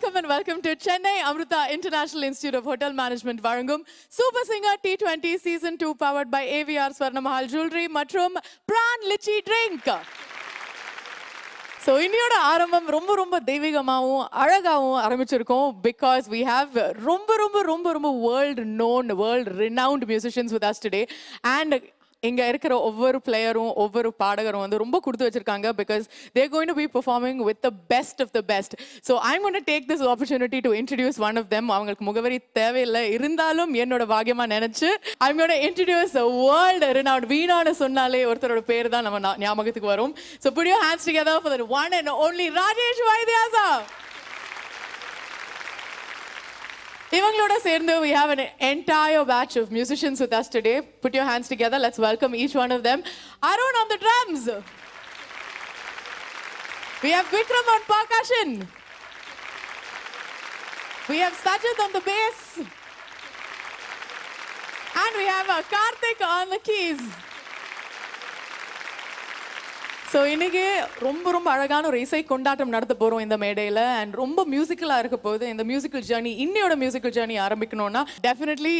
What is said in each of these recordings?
welcome and welcome to Chennai Amrita International Institute of Hotel Management Varangum Super Singer T20 Season 2 powered by AVR Swarnamahal Jewelry மற்றும் Pran Litchi Drink. So இன்னையோட ஆரம்பம் ரொம்ப தெய்வீகமாவும் அழகாவும் ஆரம்பிச்சிருக்கோம் because we have ரொம்ப world known, world renowned musicians with us today and இங்க இருக்கிற ஒவ்வொரு பிளேயரும் ஒவ்வொரு பாடகரும் வந்து ரொம்ப கொடுத்து வச்சிருக்காங்க because they're going to be performing with the best of the best. So I'm going to take this opportunity to introduce one of them. அவங்களுக்கு முகவரி தேவையில்லை இருந்தாலும் என்னோட பாக்கியமா நினைச்சு I'm going to introduce a world renowned வீணான சொன்னாலே ஒருத்தரோட பேர் தான் நம்ம ஞாபகத்துக்கு வரும். So put your hands together for the one and only Rajesh Vaidya sir. இவங்களோட சேர்ந்து we have an entire batch of musicians with us today. Put your hands together. Let's welcome each one of them. Arun on the drums. We have Vikram on percussion. We have Sajid on the bass. And we have Karthik on the keys. So இன்னைக்கு ரொம்ப அழகான ஒரு இசை கொண்டாட்டம் நடத்த போகிறோம் இந்த மேடையில் அண்ட் ரொம்ப மியூசிக்கலாக இருக்க போகுது. இந்த மியூசிக்கல் ஜேர்னி இன்னையோட மியூசிக்கல் ஜேர்னி ஆரம்பிக்கணும்னா definitely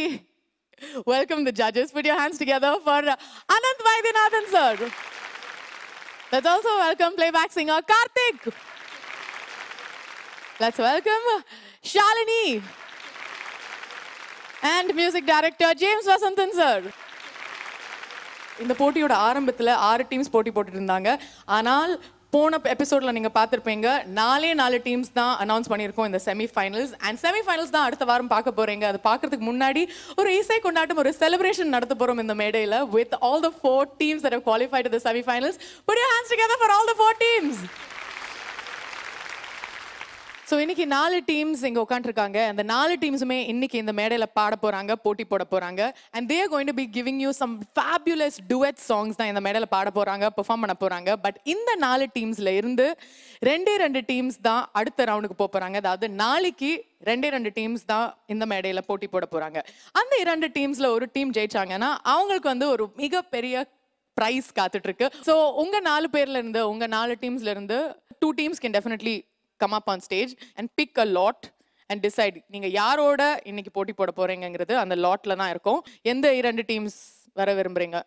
welcome the judges. Put your hands together for Anand Vaidyanathan sir. Let's also welcome playback singer Karthik. Let's welcome Shalini and music director James Vasanthan sir. இந்த போட்டியோட ஆரம்பத்தில் 6 டீம்ஸ் போட்டி போட்டுட்டு இருந்தாங்க. ஆனால் போன எபிசோடில் நீங்கள் பார்த்துருப்பீங்க 4 டீம்ஸ் தான் அனௌன்ஸ் பண்ணியிருக்கோம் இந்த செமிஃபைனல்ஸ் அண்ட் செமிஃபைனல்ஸ் தான் அடுத்த வாரம் பார்க்க போகிறீங்க. அது பார்க்கறதுக்கு முன்னாடி ஒரு இசை கொண்டாட்டம் ஒரு செலிப்ரேஷன் நடத்த போகிறோம் இந்த மேடையில் with all the 4 teams that have qualified to the semi-finals. Put your hands together for all the 4 teams. So இன்னைக்கு 4 டீம்ஸ் இங்கே உட்காந்துருக்காங்க. அந்த 4 டீம்ஸுமே இன்னைக்கு இந்த மேடையில் பாட போகிறாங்க, போட்டி போட போகிறாங்க. And they are going to be giving you some fabulous duet songs தான் இந்த மேடையில் பாட போகிறாங்க, பெர்ஃபார்ம் பண்ண போகிறாங்க. பட் இந்த 4 டீம்ஸில் இருந்து 2 டீம்ஸ் தான் அடுத்த ரவுண்டுக்கு போக போகிறாங்க. அதாவது நாளைக்கு 2 டீம்ஸ் தான் இந்த மேடையில் போட்டி போட போகிறாங்க. அந்த 2 டீம்ஸில் ஒரு டீம் ஜெயிச்சாங்கன்னா அவங்களுக்கு வந்து ஒரு மிகப்பெரிய ப்ரைஸ் காத்துட்ருக்கு. ஸோ உங்கள் 4 பேர்ல இருந்து உங்கள் 4 டீம்ஸ்ல இருந்து 2 teams can definitely come up on stage and pick a lot and decide நீங்க யாரோட இன்னைக்கு போட்டி போட போறீங்கங்கிறது அந்த லாட்ல தான் இருக்கும். எந்த 2 டீம்ஸ் வர விரும்புறீங்க?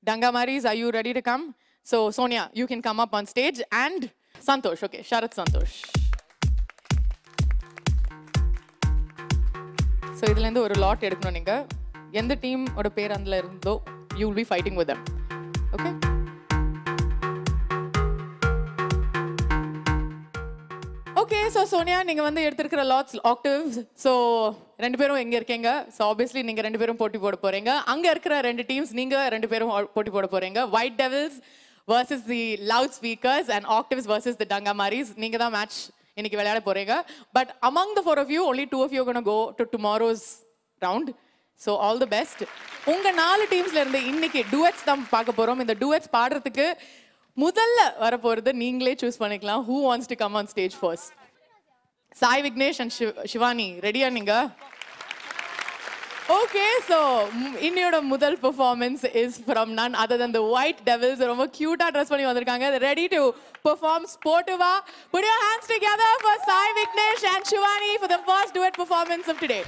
Dangamaris, are you ready to come? So Sonia, you can come up on stage and Santosh, okay, Sharath Santosh. So இதுல இருந்து ஒரு லாட் எடுக்கணும். நீங்க எந்த டீம் ஓட பேர் அதுல இருந்தோ you will be fighting with them. Okay? Okay, so Sonia நீங்கள் வந்து எடுத்துருக்கிற லாட்ஸ் ஆக்டிவ்ஸ். ஸோ 2 பேரும் எங்கே இருக்கீங்க? ஸோ ஆப்வியஸ்லி நீங்கள் 2 பேரும் போட்டி போட போகிறீங்க. அங்கே இருக்கிற 2 டீம்ஸ் நீங்கள் 2 பேரும் போட்டி போட போகிறீங்க. White devils versus the loud speakers and actives versus the Dangamaris. நீங்கள் தான் மேட்ச் இன்னைக்கு விளையாட போகிறீங்க. But among the 4 of you, only 2 of you are going to go to tomorrow's round. So all the best. உங்கள் 4 டீம்ஸ்ல இருந்து இன்னைக்கு டூயட்ஸ் தான் பார்க்க போகிறோம். இந்த டூயட்ஸ் பாடுறதுக்கு முதல்ல வரப்போகிறது நீங்களே சூஸ் பண்ணிக்கலாம். Who wants to come on stage first? Sai Vignesh and Shivani, ready நீங்க? Okay, so இன்னையோட முதல் performance is from none other than the White Devils. ரொம்ப கியூட்டா ட்ரெஸ் பண்ணி வந்திருக்காங்க. Ready to perform Sportiva. Put your hands together for Sai Vignesh and Shivani for the first duet performance of today.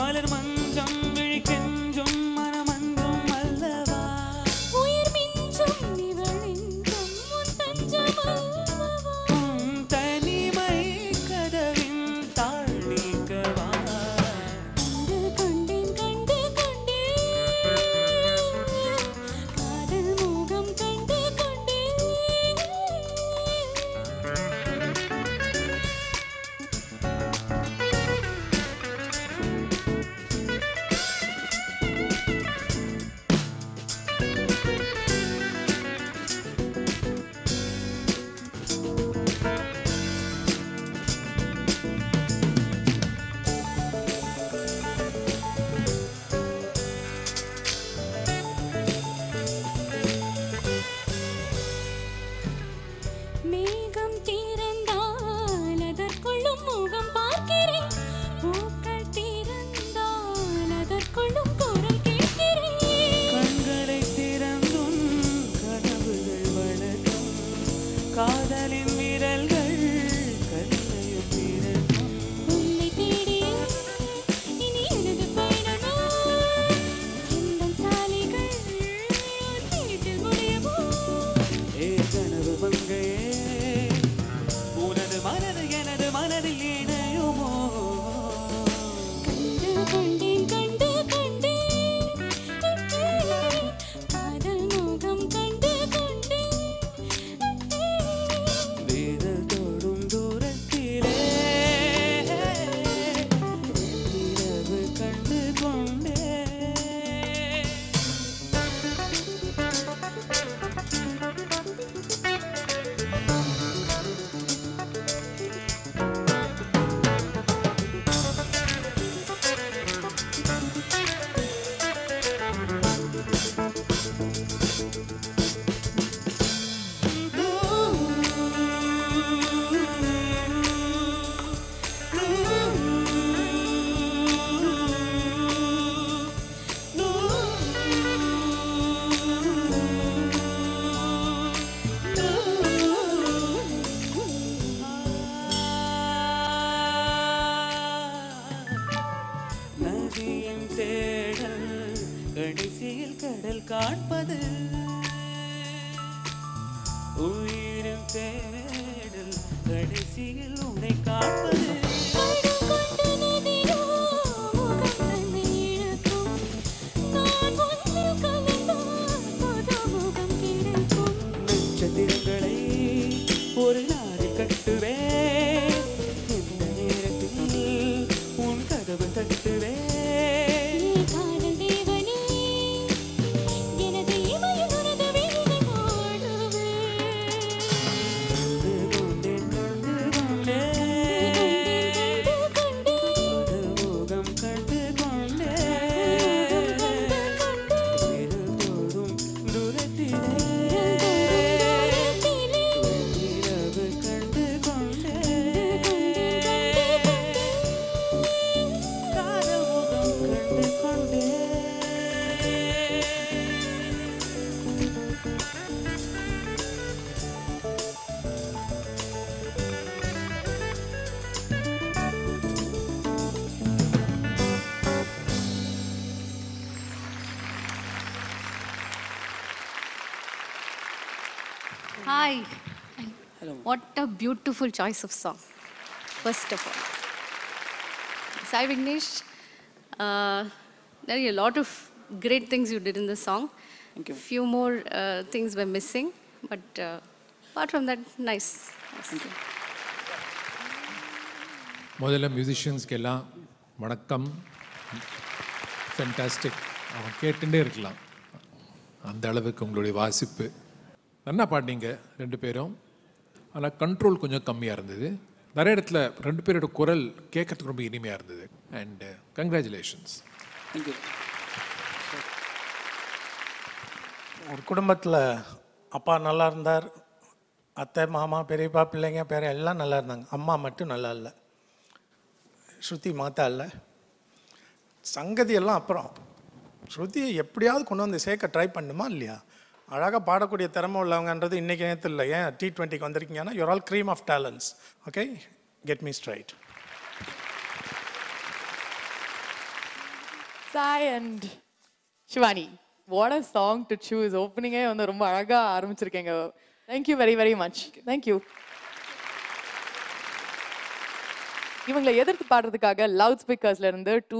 மலர் மஞ்சம் விழிக்கெஞ்சும் மனமன்றும் அல்லவா உயிர் மிஞ்சும் இவளெஞ்சும் உன் தஞ்சம் அல்லவா தனிமை கதவின் தாழ் நீக்கவா கண்டு கொண்டேன் காதல் மோகம் கண்டு கொண்டேன் மேகம் தீரந்தால் அதற்குள்ளும் முகம் பார்க்கிறேன் பூக்கள் தீரந்தால் அதற்குள்ளும் குரல் கேட்கிறேன் கண்களை திறந்தும் கனவுகள் வளரும் காதலின் விரல்கள் கல்லையும் திறக்கும் உன்னை தேடியே இனி எனது பயணமோ எந்தன் சாலைகள் வீட்டில் முடியவோ ஏ கனவு மங்கையே உனது மனது எனது மனதில் இணையுமோ கண்டு கொண்டேன் காதல் மோகம் கண்டு கொண்டேன் வேதல் தோடும் தூரத்திலே இரவு கண்டு கொண்டே நதியின் தேடல் கடைசியில் கடல் காண்பது உயிரின் தேடல் கடைசியில் உன்னை காண்பது கொண்ட நதியோ முகம் தன்னை இழக்கும் நான் ஒன்றில் கலந்தால் புது முகம் கிடைக்கும் நட்சத்திரங்களை ஒரு நாளில் கட்டுவே இந்த நேரத்தில் உன் கதவு தட்டுவே நீ காதல் தேவனே எனது இமையில் உனது விழிகள் மூடுவே Hi. Hello. What a beautiful choice of song, first of all. Sai Vignesh, there are a lot of great things you did in the song. Thank you. Few more things were missing, but apart from that, nice. Thank you. முதல்ல மியூசிஷியன்ஸ்க்கெல்லாம் வணக்கம். Fantastic. அவன் கேட்டுட்டே இருக்கலாம், அந்த அளவுக்கு உங்களுடைய வாசிப்பு. நல்லா பாடினீங்க ரெண்டு பேரும். ஆனால் கண்ட்ரோல் கொஞ்சம் கம்மியாக இருந்தது. நிறைய இடத்துல ரெண்டு பேரோட குரல் கேட்கறதுக்கு ரொம்ப இனிமையாக இருந்தது. And congratulations. தேங்க்யூ. ஒரு குடும்பத்தில் அப்பா நல்லா இருந்தார், அத்தை மாமா பெரியப்பா பிள்ளைங்க பேர எல்லாம் நல்லா இருந்தாங்க. அம்மா மட்டும் நல்லா இல்லை. ஸ்ருதி மாத்தா இல்லை. சங்கதி எல்லாம் அப்புறம் ஸ்ருதியை எப்படியாவது கொண்டு வந்து சேர்க்க ட்ரை பண்ணுமா இல்லையா? அழகாக பாடக்கூடிய திறமை உள்ளவங்கன்றது இன்றைக்கி நேரத்தில் இல்லை. ஏன் T20க்கு வந்திருக்கீங்கன்னா you are all cream of talents. Okay, get me straight. Sai and Shivani, what a song to choose. Opening வந்து ரொம்ப அழகா ஆரம்பிச்சிருக்கீங்க. Thank you very, very much. Thank you. இவங்களை எதிர்த்து பாடுறதுக்காக லவுட் ஸ்பீக்கர்ஸ்ல இருந்து டூ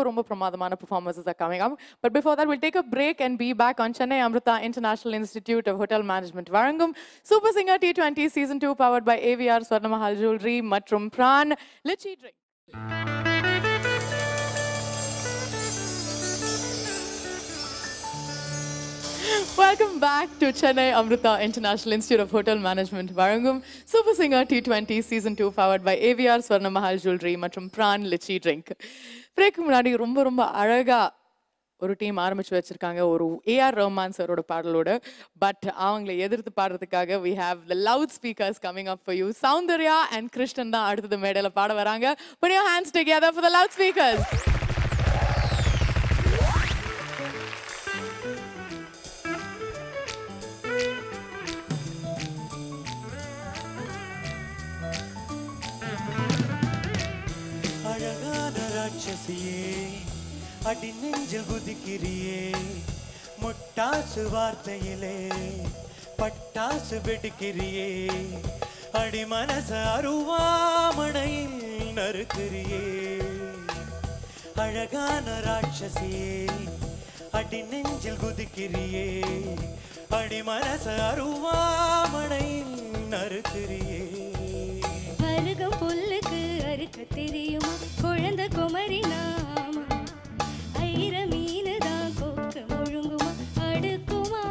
ரொம்ப பிரமாதமான performances are coming up. But before that will take a break and be back on Chennai Amrita international institute of hotel management வழங்கும் super singer T20 season 2 powered by AVR Swarnamahal jewellery மற்றும் Bran lychee drink. Welcome back to Chennai Amrita International Institute of Hotel Management வழங்கும் Super Singer T20 Season 2 powered by AVR Swarnamahal Jewelry மற்றும் Pran Litchi Drink. Brake முன்னாடி ரொம்ப அழகா ஒரு team ஆரம்பிச்சு வச்சிருக்காங்க ஒரு AR ரஹ்மான் சாரோட பாடலோட. பட் அவங்களை எதிர்த்து பாடுறதுக்காக we have the loudspeakers coming up for you. Soundarya and Krishnan தான் அடுத்தது மேடையில பாட வராங்க. Put your hands together for the loudspeakers. அடி நெஞ்சில் குதிக்கிறியே முட்டாசு வார்த்தையிலே பட்டாசு வெடிக்கிறியே அடி மனச அருவாமணையில் நறுக்கிறியே அழகான ராட்சசியே அடி நெஞ்சில் குதிக்கிறியே அடி மனச அருவாமணையில் நறுக்கிறியே அருகம் புல்லுக்கு அறுக்க தெரியுமா குழந்தை குமரி நாம ஐர மீனு தான் கொக்க முழுங்குமா அடுக்குமா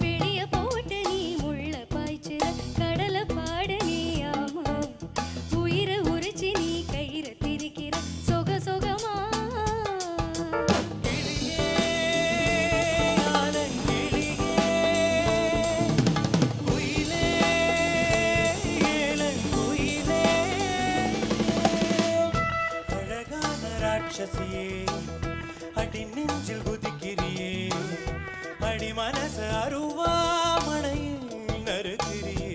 வெளிய போட்டு நீ முள்ள பாய்ச்சிற கடலை பாட நீ ஆமா உயிரை உரிச்சி நீ கயிற திரிக்கிற சொக சொகமா அடி நெஞ்சில் குதிக்கிறியே அடி மனச அருவாமணையில் நறுக்கிறியே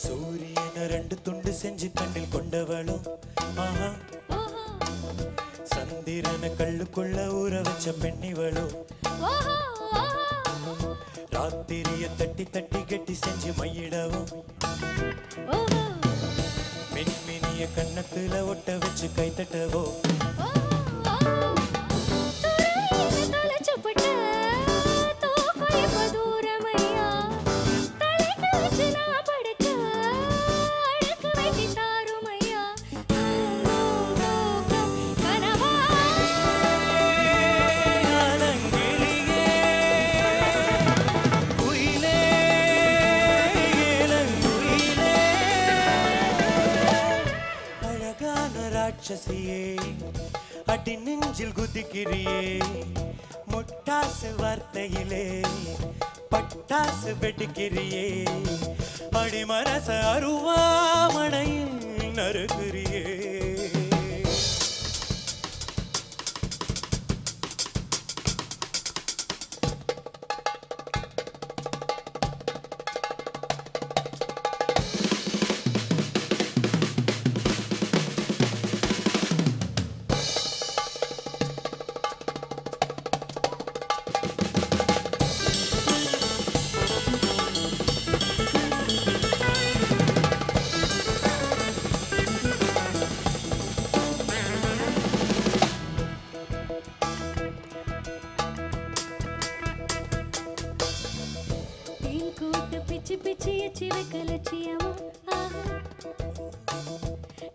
சூரியனை ரெண்டு துண்டு செஞ்சு கண்ணில் கொண்டவளும் ஆஹா சந்திரனை கள்ளுக்குள்ள ஊற வச்ச பெண்ணிவளும் ராத்திரிய தட்டி தட்டி கட்டி செஞ்சு மையிடவும் மின்மினிய கண்ணத்துல ஒட்ட வச்சு கை தட்டவோ அடி நெஞ்சில் குதிக்கிறியே முட்டாசு வார்த்தையிலே பட்டாசு வெடிக்கிறியே அடி மனச அருவாமணையில் நறுக்கிறியே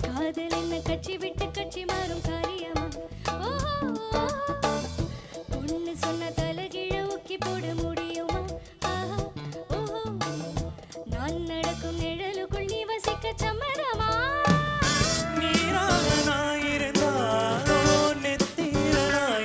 காதல் என்ன கட்சி விட்டு கட்சி மாறும் காரியமா பொண்ணு சொன்ன தலைகீழ ஊக்கி போட முடியுமா நான் நடக்கும் நிழலுக்குள் நீ வசிக்க சம்மதமா நீராக நான் இருந்தா நெத்தியில நான்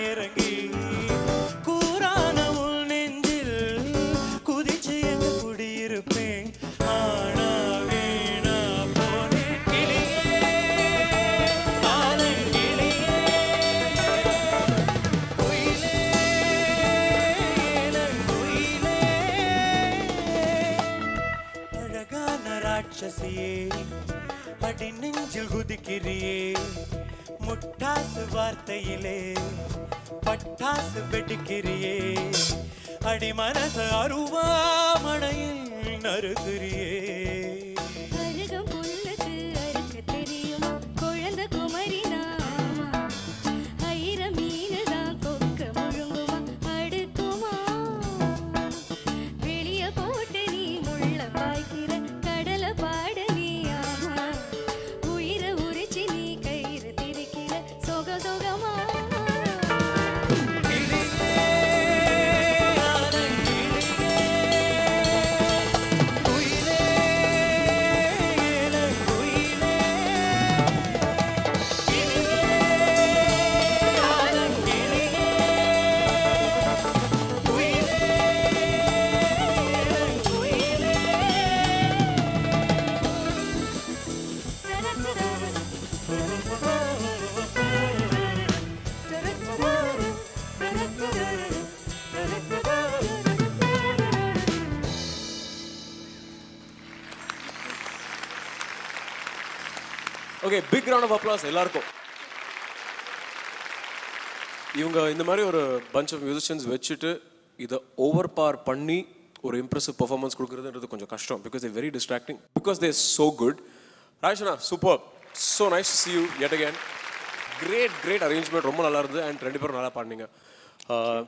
மழையிலே பட்டாசு வெடிக்கிறியே அடி மனச அருவாமணையில் நறுக்கிறியே அருகம் புல்லுக்கு அறுக்க தெரியுமா குழந்தை குமரி நாமா ஆயிரம் மீனு தான் கொக்க முழுங்குமா அடுக்குமா வெளிய போட்டு நீ முள்ள பாய்க்கிற கடலை பாட நீ ஆமா உயிரை உரிச்சு நீ கயிறு திரிக்கிற சொக சொகமா okay, big round of applause எல்லாருக்கும். இவங்க இந்த மாதிரி ஒரு பஞ்ச் ஆஃப் மியூசிஷியன்ஸ் வச்சுட்டு இதை ஓவர் பவர் பண்ணி ஒரு இம்ப்ரெசிவ் பர்ஃபார்மன்ஸ் கொடுக்குறதுன்றது கொஞ்சம் கஷ்டம். Because they very distracting, because they so good. ராஜனா super, so nice to see you yet again. Great arrangement, ரொம்ப நல்லா இருந்தது. அண்ட் ரெண்டு பேரும் நல்லா பாடினீங்க.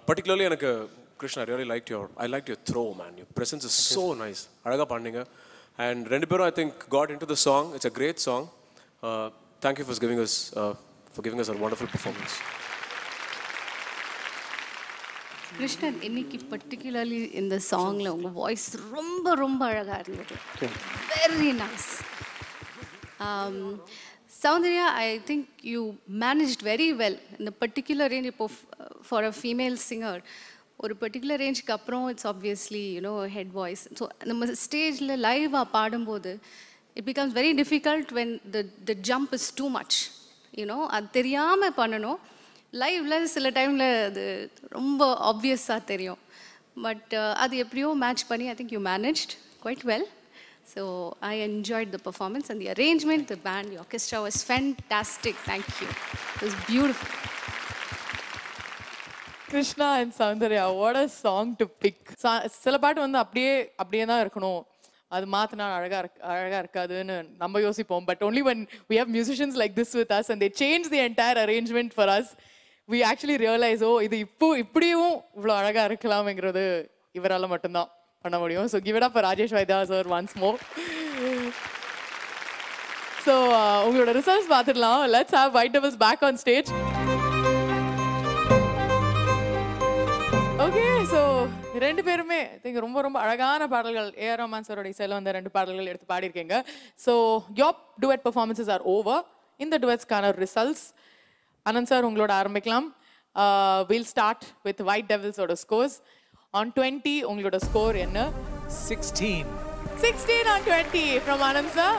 பர்டிகுலர்லி எனக்கு Krishna really like your throw man. Your presence is so nice. அழகாக பாடினீங்க. அண்ட் ரெண்டு பேரும் I think got into the song. It's a great song. Thank you for giving us a wonderful performance. Krishnan, இன்னைக்கு particularly இந்த சாங்கில் உங்கள் voice ரொம்ப ரொம்ப அழகாக இருந்தது. Very nice. Soundarya, I think you managed very well இந்த பர்டிகுலர் ரேஞ்ச். இப்போ ஃபார் அ ஃபீமேல் சிங்கர் ஒரு பர்டிகுலர் ரேஞ்சுக்கு அப்புறம் it's obviously head voice. So நம்ம ஸ்டேஜில் லைவாக பாடும்போது it becomes very difficult when the jump is too much. அது தெரியாமல் பண்ணணும். லைவ்ல சில டைமில் அது ரொம்ப ஆப்வியஸாக தெரியும். பட் அது எப்படியோ மேட்ச் பண்ணி I think you managed quite well. So I enjoyed the performance and the arrangement, the band, the orchestra was fantastic. Thank you. It was beautiful. Krishna and Soundarya, what a song to pick. சில பாட்டு வந்து அப்படியே தான் இருக்கணும், அது மாத்தினா அழகா இருக்காதுன்னு நம்ம யோசிப்போம். But only when we have musicians like this with us and they change the entire arrangement for us, we actually realize, இது இப்படியும் இவ்வளோ அழகா இருக்கலாம்ங்கிறது இவரால் மட்டும்தான் பண்ண முடியும். So give it up for Rajesh Vaidya sir once more. So உங்களோட results பார்த்துடலாம். Let's have White Devils back on stage. Okay, so ரெண்டு பேருமே திங்க ரொம்ப ரொம்ப அழகான பாடல்கள், ஏஆர் ரஹ்மான் சாரோட இசையில் வந்த ரெண்டு பாடல்கள் எடுத்து பாடியிருக்கீங்க. So your duet performances are over. இந்த டுவெட்ஸ்க்கான ரிசல்ட்ஸ் அனந்த் சார் உங்களோட ஆரம்பிக்கலாம். வில் ஸ்டார்ட் வித் ஒயிட் டெவில்ஸோட ஸ்கோர்ஸ். ஆன் 20 உங்களோட ஸ்கோர் என்ன? 16 on 20 from Anand sir.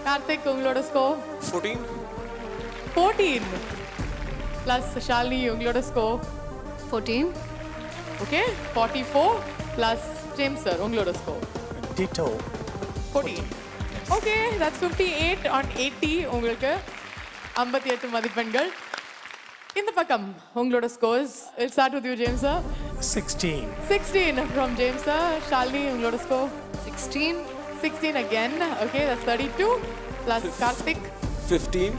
Karthik உங்களோட ஸ்கோர் 14 plus ஷாலினி உங்களோட score 14. Okay, 44 plus James sir, உங்களோட score. Ditto. 14. Okay, that's 58 on 80. உங்களுக்கு 58 மதிப்பெண்கள். இந்த பக்கம் உங்களோட scores. We'll start with you, James sir. 16 from James sir. Shalini, உங்களோட score. 16 again. Okay, that's 32 plus Karthik. 15.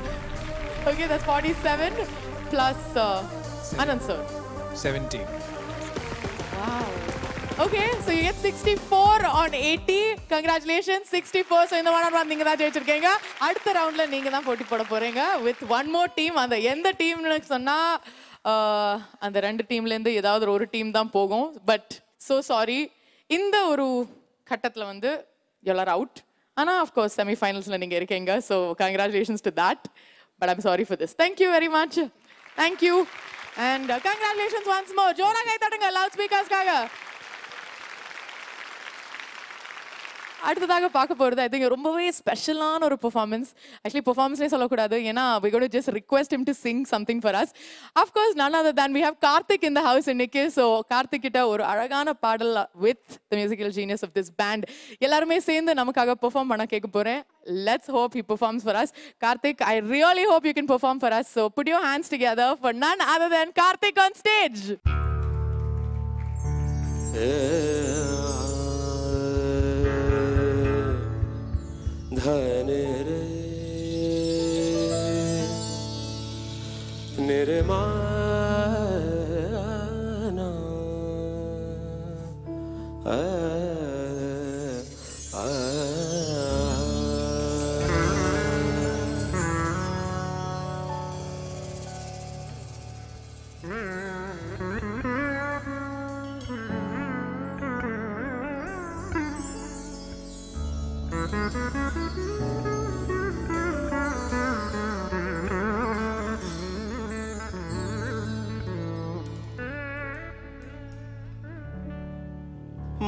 Okay, that's 47 plus Anand sir. 17. Wow. Okay, so you get 64 on 80. Congratulations, 64. So இந்த one நீங்க தான் ஜெயிச்சிருக்கீங்க. அடுத்த ரவுண்ட்ல நீங்க தான் போட்டி போட போறீங்க with one more team. அந்த எந்த டீம்னு சொன்னா அந்த ரெண்டு டீம்ல இருந்து ஏதாவது ஒரு டீம் தான் போகும். பட் so sorry, இந்த ஒரு கட்டத்துல வந்து you are out. ஆனா of course semi finalsல நீங்க இருக்கீங்க. So congratulations to that. But I'm sorry for this. Thank you very much. Thank you. And congratulations once more. ஜோரா கை தட்டுங்க loudspeakers காக. அடுத்ததாக பார்க்க போகிறது ஐ திங்க் ரொம்பவே ஸ்பெஷலான ஒரு பெர்ஃபார்மன்ஸ். ஆக்சுவலி பெர்ஃபார்மன்ஸ்லேயே சொல்லக்கூடாது, ஏன்னா we going to just request him to sing something for us. Of course, none other than we have Karthik in the house இன்னைக்கு. ஸோ கார்த்திக் கிட்ட ஒரு அழகான பாடல் with the musical genius of this band எல்லாருமே சேர்ந்து நமக்காக பெர்ஃபார்ம் பண்ண கேட்க போகிறேன். Let's hope he performs for us. Karthik, I really hope you can perform for us. So put your hands together for none other than Karthik on stage. धन रे निर्माना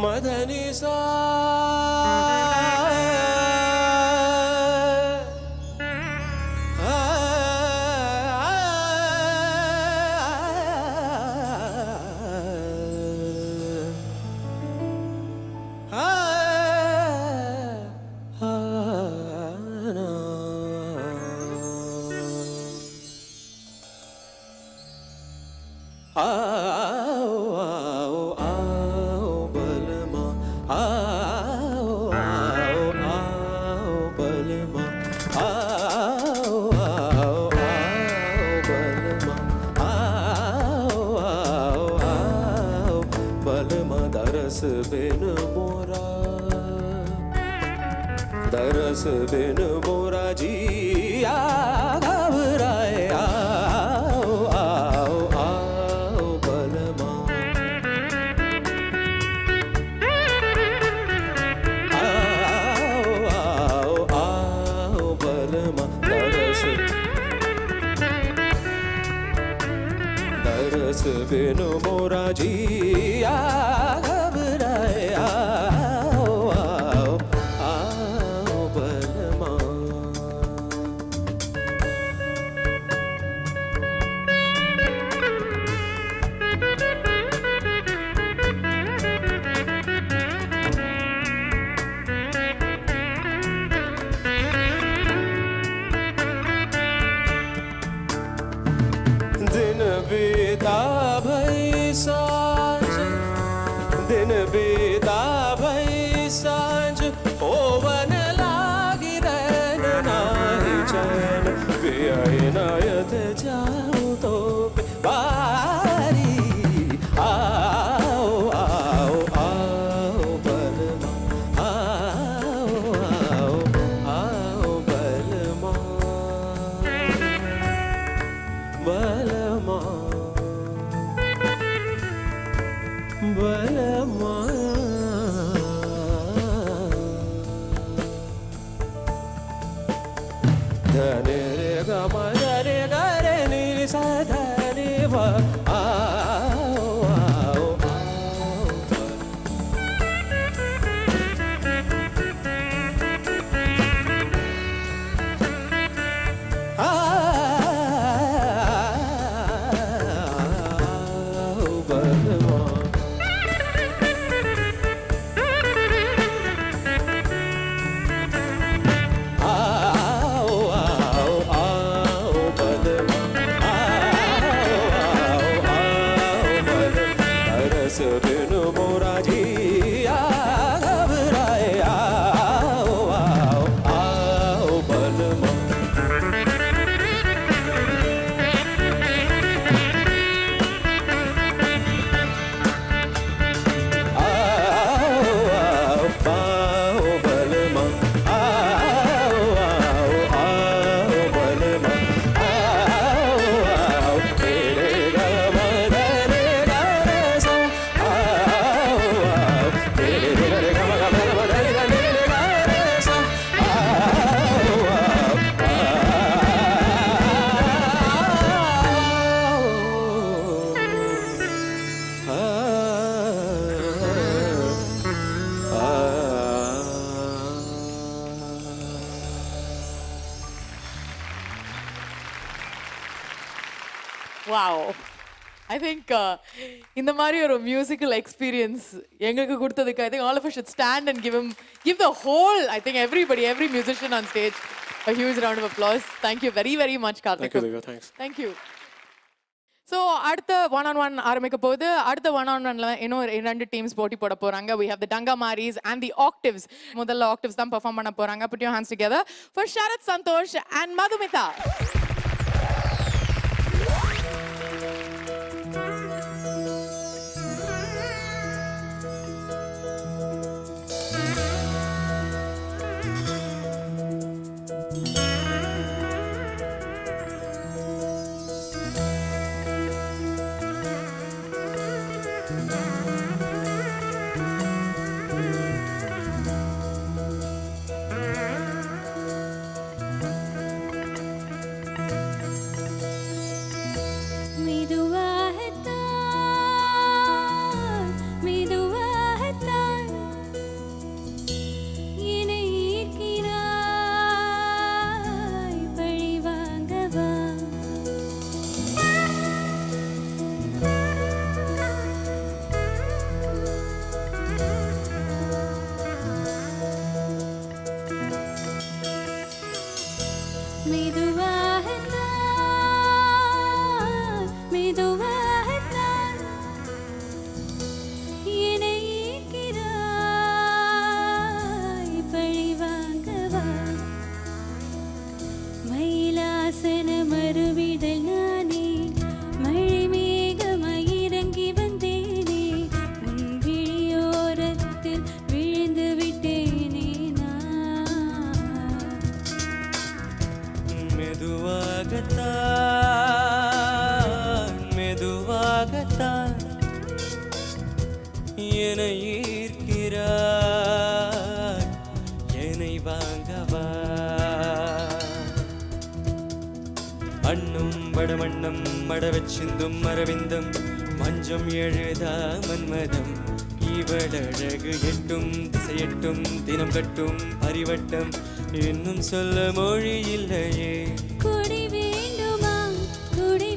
मदनी सा दरस बिन मोरा जिया घबराए आओ आओ आओ बलमा आओ आओ आओ बलमा दरस बिन मोरा जिया घबराए दिन बीता भई सांझ ओवन लागी रैन नाही चैन पियाई नायत जाऊं तो बारी आओ आओ आओ बलमा आओ आओ आओ बलमा बलमा बलमा धने रे ग म रे ग रे नि सा धने व आओ आओ आओ बलमा आओ आओ आओ बलमा आओ आओ வாவ் ஐ திங்க் இந்த மாதிரி ஒரு மியூசிக்கல் எக்ஸ்பீரியன்ஸ் எங்களுக்கு கொடுத்ததுக்கு I think all of us should stand and give the whole I think every musician on stage a huge round of applause. Thank you very very much Karthik. Thank you Divya, thanks. Thank you. So அடுத்த 1-on-1 ஆரம்பிக்க போகுது. அடுத்த 1-on-1ல இன்னும் 2 teams போட்டி போட போறாங்க. We have the Dangamaris and the Octaves. முதல்ல Octaves தான் பெர்ஃபார்ம் பண்ண போறாங்க. Put your hands together for Sharath Santosh and Madhumita. மடமண்ணம் மடவச்சிந்தும் மரவிந்தம் மஞ்சம் எழுதா மன்மதம் இவளழகு எட்டும் திசையெட்டும் தினம் கட்டும் அறிவட்டம் இன்னும் சொல்ல மொழி இல்லையே. கொடி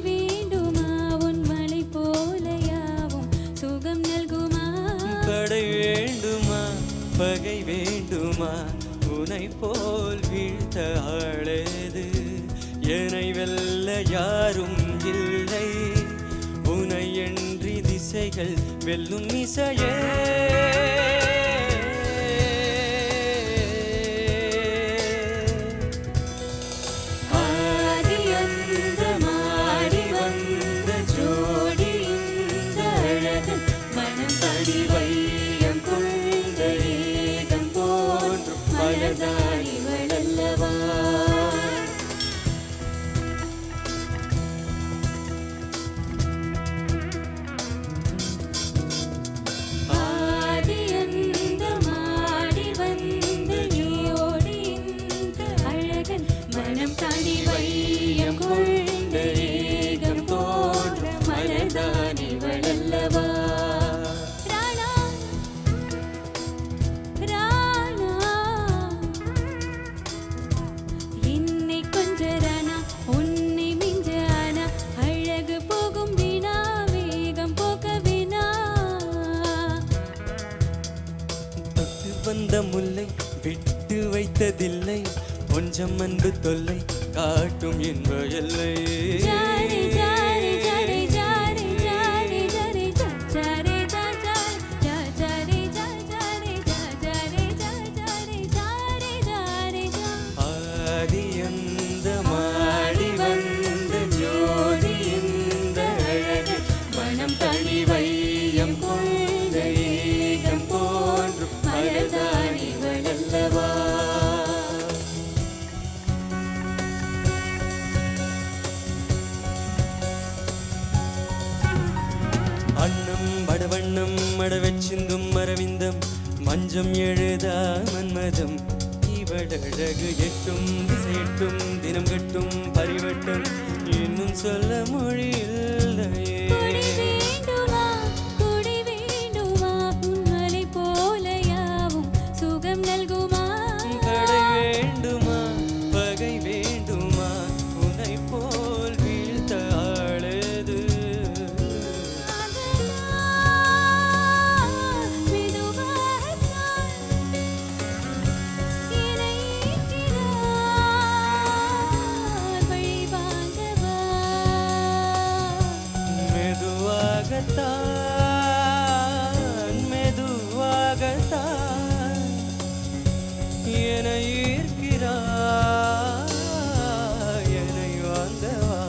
வேண்டுமா உன் மலை போலையாவும் சுகம் நல்குமா. படை வேண்டுமா பகை வேண்டுமா உனை போல் வீழ்த்த ஆளேது. என்னை வெல்ல யாரும் இல்லை உனை என்றி திசைகள் வெல்லும் இசையே. ஆதியந்தமாடி வந்த ஜோடி இந்த அழகன் மனம் படி வையம் கொண்ட ஏகம் போன்றும் மலர்தான் இவளல்லவா. வந்த முல்லை விட்டு வைத்ததில்லை கொஞ்சம் அன்பு தொல்லை காட்டும் என்ப எல்லை. ஆதியந்த மாடி வந்த ஜோதி இந்த அழகு மனம் தனி வையம் கொண்ட ஏகம் போன்று மலர்தான் இவளல்லவா. அன்னம் வடவண்ணம் மடவச்சிந்தும் மரவிந்தம் மஞ்சம் எழுதா மன்மதம் இவளழகு எட்டும் திசையெட்டும் தினம் கட்டும் பரிவட்டம் இன்னும் சொல்ல மொழி இல்லையே. சுகம் நல்குமா. கடை வேண்டுமா பகை வேண்டுமா உனை போல் வீழ்த்த ஆளேது. மெதுவாகத்தான் மெதுவாகத்தான் என்னை ஈர்க்கிறாய் என்னை வந்தவா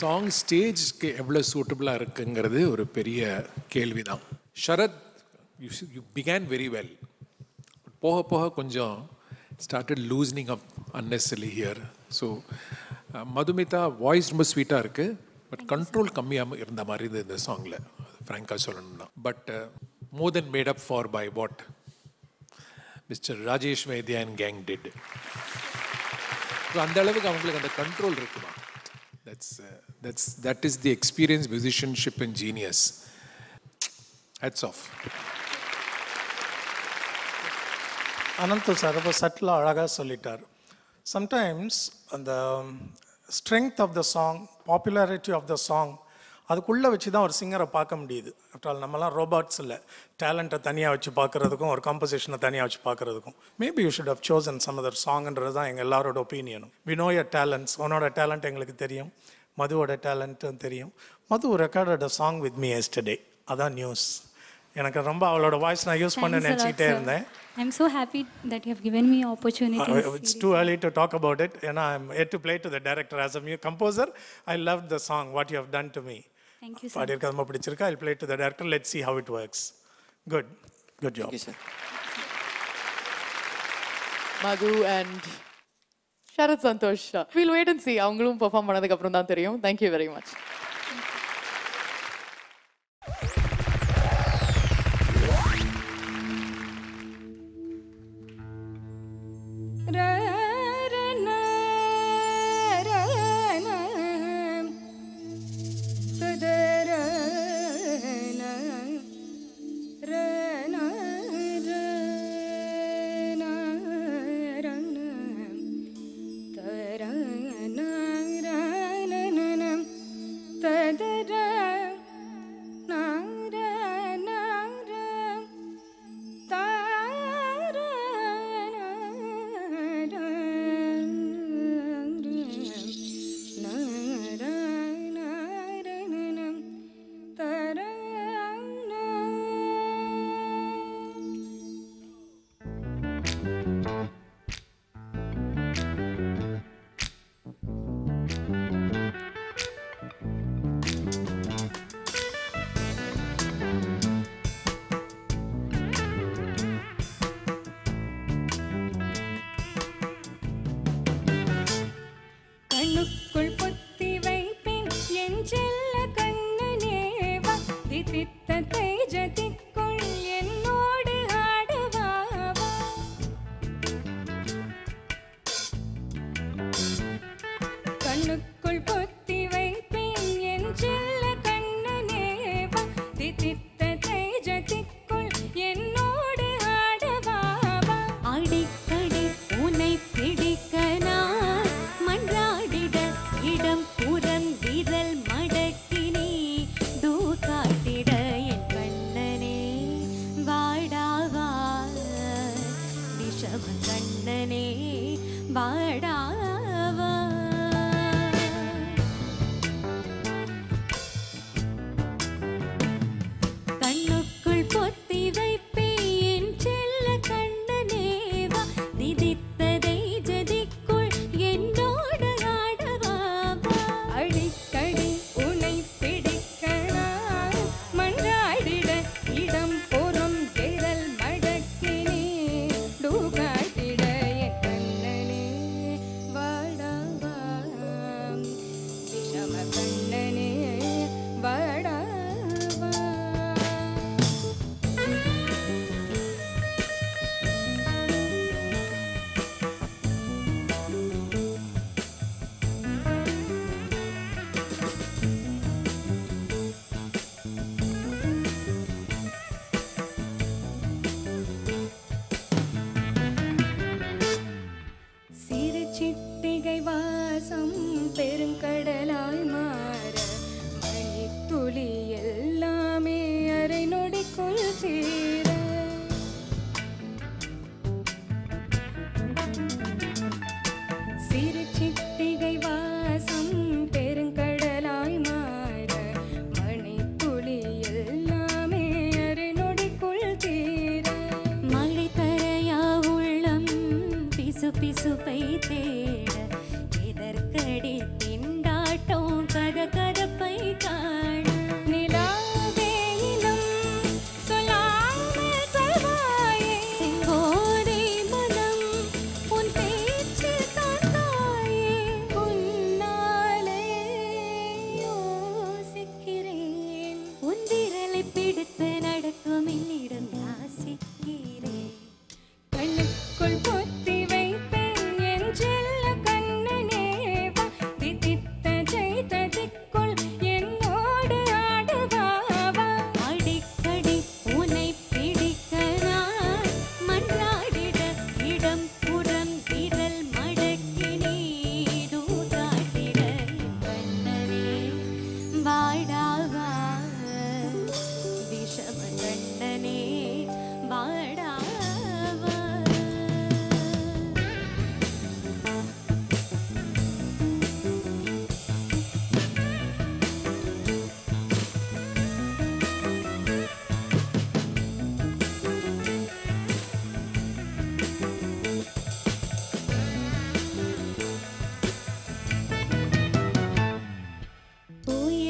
சாங் ஸ்டேஜ்க்கு எவ்வளோ சூட்டபுளாக இருக்குங்கிறது ஒரு பெரிய கேள்வி தான். Sharath you began very well, போக போக கொஞ்சம் started loosening up unnecessary here. So Madhumita voice ரொம்ப ஸ்வீட்டாக இருக்குது, பட் கண்ட்ரோல் கம்மியாக இருந்த மாதிரி இது இந்த சாங்கில், ஃப்ராங்காக சொல்லணும்னா. But more then made up for by what Mr Rajesh Vaidya and gang did. So அந்த அளவுக்கு அவங்களுக்கு அந்த கண்ட்ரோல் இருக்குமா. That is the experience, musicianship and genius. Hats off. Ananthu sir ரொம்ப சட்டிலாக அழகாக சொல்லிட்டார். சம்டைம்ஸ் அந்த strength of the song, popularity of the song, அதுக்குள்ளே வச்சு தான் ஒரு சிங்கரை பார்க்க முடியுது. ஆஃப்டர் ஆல் நம்மலாம் ரோபாட்ஸ் இல்லை, டேலண்ட்டை தனியாக வச்சு பார்க்குறதுக்கும் ஒரு காம்போசிஷனை தனியாக வச்சு பார்க்குறதுக்கும். Maybe you should have chosen some other சாங்ன்றது தான் எங்கள் எல்லாரோட ஒப்பீனியனும். We know your talents. உன்னோட டேலண்ட் எங்களுக்கு தெரியும், மதுவோட டேலண்ட்டும் தெரியும். Madhu recorded a song with me yesterday, அதான் நியூஸ். எனக்கு ரொம்ப அவளோட வாய்ஸ் நான் யூஸ் பண்ண நினச்சிக்கிட்டே இருந்தேன். I'm so happy that you have given me opportunity. It's too early to talk about it. And I'm yet to play to the director. As a composer, I loved the song, what you have done to me. Thank you, sir. பாடியிருக்க ரொம்ப பிடிச்சிருக்கு. I'll play to the director. Let's see how it works. Good job. Thank you, sir. Madhu and Sharath Santosh. We'll wait and see. அவங்களும் perform பண்ணதுக்கு அப்புறம் தான் தெரியும். Thank you very much.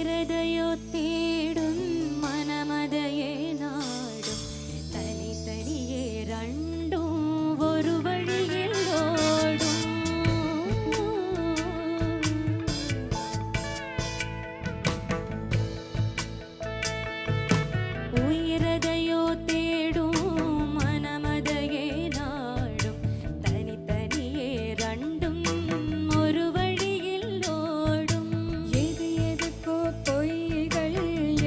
உயிரதையோ தேடும் மனமதையே நாடும் தனித்தனியே ரெண்டும் ஒரு வழியில் ஓடும் உயிரதையோ தேடும் மனமதையே நாடும் தனித்தனியே ரெண்டும் ஒரு வழியில் ஓடும் எது எதுக்கோ பொய்கள்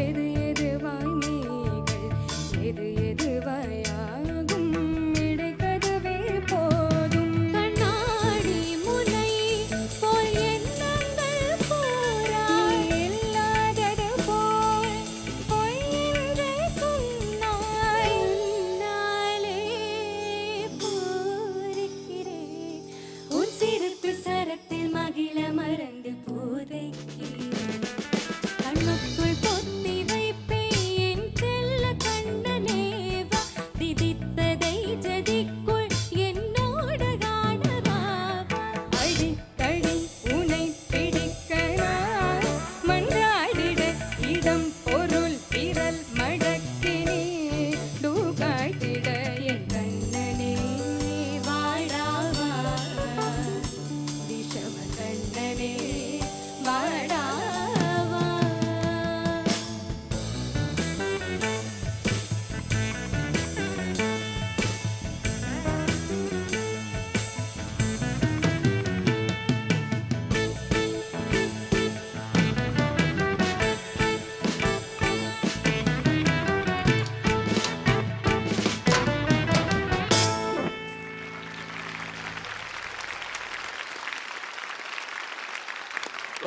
எது எது வாய்மைகள் எது எது வாயாகும் இடைக்கதவே போதும் கண்ணாடி முனை போல் எண்ணங்கள் போராய் இல்லாதது போல் பொய் என்று சொன்னாய் உன்னாலே பூரிக்கிறேன் உன் சிரிப்பு சரத்தில் மகிழ மறந்து போதைக்கிறேன் கண்ணுக்குள் பொத்தி வைப்பேன் என் செல்ல கண்ணனேவா விதித்ததை ஜதிக்குள் என்னோடு காணவாவா அடிக்கடி உனை பிடிக்க நான் மன்றாடிட இடம் பொருள் விரல் மடக்கினே காட்டிட என் கண்ணனே வாடாவா விஷம கண்ணனே வாடாவா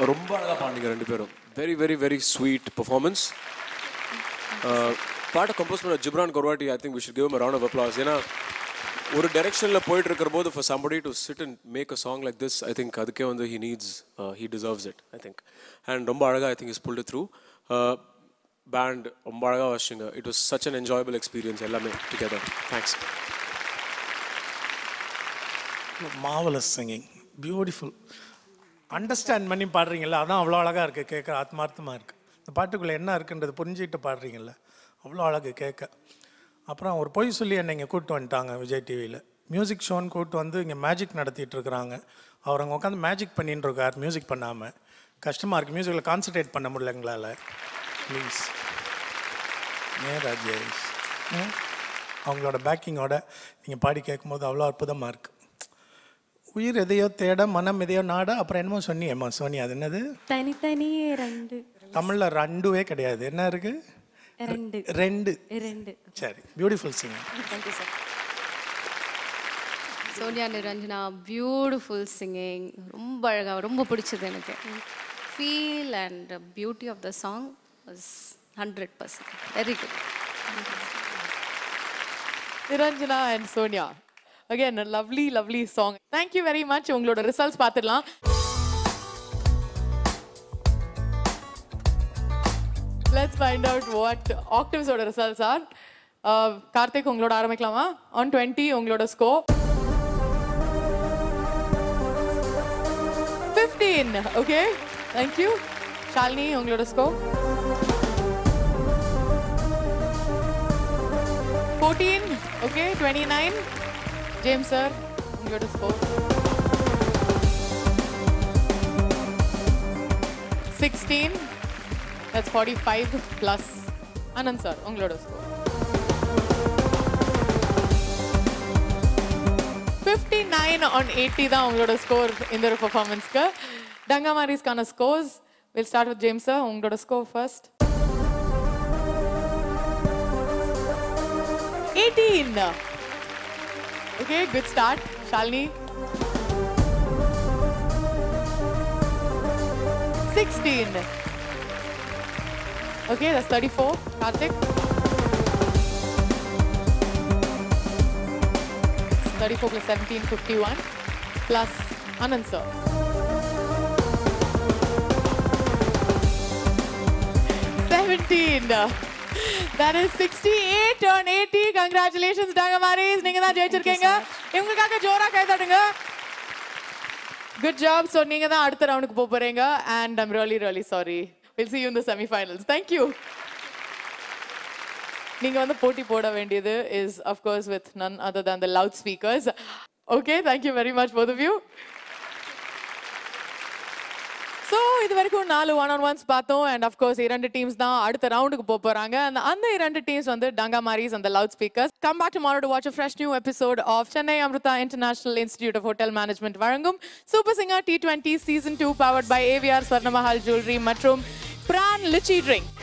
ரொம்ப அழகாக பாடிங்க ரெண்டு பேரும். Very very very sweet performance. பாட்டை கம்போஸ் பண்ண ஜிப்ரான் கொர்வாட்டி, I think we should give him a round of applause. ஏன்னா ஒரு டைரெக்ஷனில் போயிட்டு இருக்கிற போது for somebody to sit and make a song like this, I think அதுக்கே வந்து he deserves it, I think. And ரொம்ப அழகாக I think he's pulled it through. Band ரொம்ப அழகாக வாசிச்சிங்க. It was such an enjoyable experience எல்லாமே together. Thanks. Marvellous singing, beautiful. Understand பண்ணி பாடுறீங்கல்ல, அதான் அவ்வளோ அழகாக இருக்குது கேட்க, ஆத்மார்த்தமாக இருக்குது. இந்த பாட்டுக்குள்ளே என்ன இருக்குன்றது புரிஞ்சுக்கிட்டு பாடுறீங்கல்ல, அவ்வளோ அழகு கேட்க. அப்புறம் ஒரு பொய் சொல்லி என்னை இங்கே கூப்பிட்டு வந்துட்டாங்க விஜய் டிவியில். மியூசிக் ஷோன்னு கூப்பிட்டு வந்து இங்கே மேஜிக் நடத்திட்டு இருக்கிறாங்க. அவர் அங்கே உட்காந்து மேஜிக் பண்ணிட்டு இருக்கார் மியூசிக் பண்ணாமல். கஷ்டமாக இருக்குது, மியூசிக்கில் கான்சன்ட்ரேட் பண்ண முடியல எங்களால். ப்ளீஸ் ராஜேஷ் அவங்களோட பேக்கிங்கோட நீங்கள் பாடி கேட்கும்போது அவ்வளோ அற்புதமாக இருக்குது. உயிர் எதையோ தேட மனம் எதையோ நாட, அப்புறம் என்னமோ சொன்னியம்மா சோனி, அது என்னது? தனித்தனியே ரெண்டு. தமிழில் ரெண்டுவே கிடையாது, என்ன இருக்கு? ரெண்டு. ரெண்டு. ரெண்டு. சரி, beautiful singing. Thank you sir. Sonia Niranjana, beautiful singing. ரொம்ப அழகாக, ரொம்ப பிடிச்சது எனக்கு. Feel and beauty of the song was 100%. Very good. Niranjana and Sonia. Again, a lovely, lovely song. Thank you very much. உங்களோட ரிசல்ட்ஸ் பார்த்துடலாம். Let's find out what octaves ஓட results are. Karthik உங்களோட ஆரம்பிக்கலாமா? On 20 உங்களோட score 15. Okay, thank you. Shalini உங்களோட score 14. Okay, 29. James sir, உங்களோட score 16. That's 45 plus. Anand sir, உங்களோட score 59 on 80 தான் உங்களோட ஸ்கோர் இந்த ஒரு பெர்ஃபார்மன்ஸ்க்கு. டங்கமாரிஸ்க்கான scores will start with James sir. உங்களோட score first 18. Okay, good start. Shalini 16. Okay, that's 34. Karthik 34 plus 17, 51. Plus Anand sir 17. That is 68 on 80. Congratulations, Dangamaris. நீங்க தான் ஜெயிச்சிருக்கீங்க. இவங்களுக்காக ஜோரா கை தட்டுங்க. Good job. So நீங்க தான் அடுத்த ரவுண்டுக்கு போறீங்க. And I'm really, really sorry. we'll see you in the semi-finals. Thank you. நீங்க வந்து போட்டி போட வேண்டியது is of course with none other than the loudspeakers. Okay, thank you very much both of you. So இது வரைக்கும் 4 1-on-1s பார்த்தோம் and of course 2 teams தான் அடுத்த ரவுண்டுக்கு போறாங்க and அந்த 2 teams வந்து Dangamaris and the loudspeakers. Come back tomorrow to watch a fresh new episode of Chennai Amrita International Institute of Hotel Management வழங்கும் Super Singer T20 Season 2 powered by AVR Swarnamahal Jewelry மற்றும் Pran Litchi Drink.